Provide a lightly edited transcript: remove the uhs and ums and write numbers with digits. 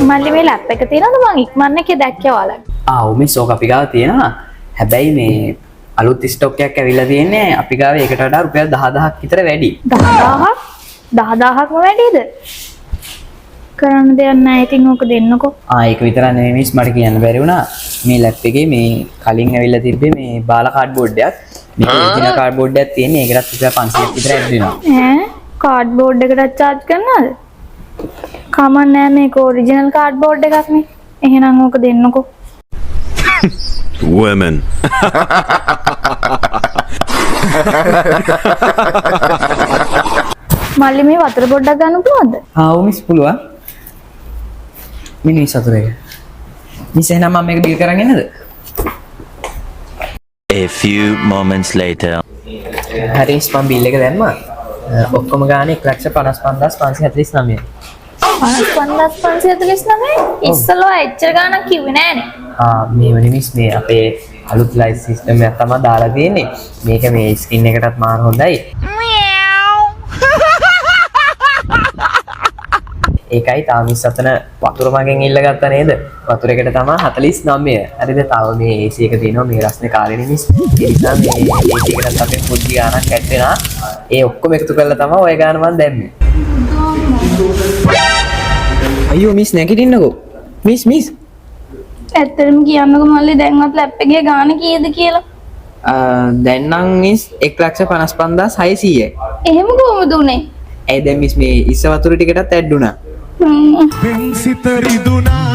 මල්ලි මේ ලැප් එක තියෙනවද මං ඉක්මන් එකේ දැක්කේ ඔයාලා මිස් ඕක අපි ගාව තියෙනවා. හැබැයි මේ අලුත් ස්ටොක් එකක් ඇවිල්ලා තියෙන්නේ අපි ගාව ඒකට වඩා රුපියල් 10000ක් විතර වැඩි. 10000ක්ම වැඩිද? කරන්න දෙයක් නැහැ. ඉතින් ඕක දෙන්නකෝ. ඒක විතර නෙමෙයි මිස් මට කියන්න බැරි වුණා. මේ ලැප් එකේ මේ කලින් ඇවිල්ලා තිබ්බේ මේ බාල කාඩ්බෝඩ් එකක්. මේක ඔරිජිනල් කාඩ්බෝඩ් එකක් තියෙන්නේ. ඒකටත් රුපියල් 500ක් විතර ඇඩ් වෙනවා. කාඩ්බෝඩ් එකකට charge කරනවද? කමක් නැහැ මේක ඔරිජිනල් කාඩ්බෝඩ් එකක් නේ. එහෙනම් ඕක දෙන්නකෝ. Women. මල්ලි මේ වතුර පොඩ්ඩක් ගන්න පුළුවන්ද? මිස් පුළුවන්. මිනිස් වතුර එක. මිස් එහෙනම් මම මේක ඩීල් කරන් එන්නද? A few moments later. හරි මිස් මම බිල් එක දැම්මා. ඔක්කොම ගානේ 155549. 5549 ඉස්සලෝ එච්චර ගාණක් කිව්වේ නෑනේ. මේ වනේ මිස් මේ අපේ අලුත් ලයිට් සිස්ටම් එකක් තමයි දාලා තියෙන්නේ. මේක මේ ස්කින් එකටත් මාර හොඳයි. ඒකයි තාම මිස් අතන වතුර මගෙන් ඉල්ලගත්තා නේද? වතුර එකට තමයි 49. හරිද? තව මේ AC එක තියෙනවා මේ රස්නේ කාලේනේ මිස්. ඒ නිසා මේ AC එකටත් අපේ පොඩි ගාණක් ඇඩ් වෙනවා. ඒ ඔක්කොම එකතු කරලා තමයි ඔය ගාණ මම දැම්මේ. අයියෝ මිස් නැගිටින්නකෝ. මිස් ඇත්තටම කියන්නකෝ මල්ලි දැන්වත් ලැප් එකේ ගාණ කීයද කියලා? දැන් නම් මිස් 155600යි. එහෙම කොහොමද උනේ? දැන් මිස් මේ ඉස්ස වතුර ටිකටත් ඇඩ් වුණා. සිත රිදුනා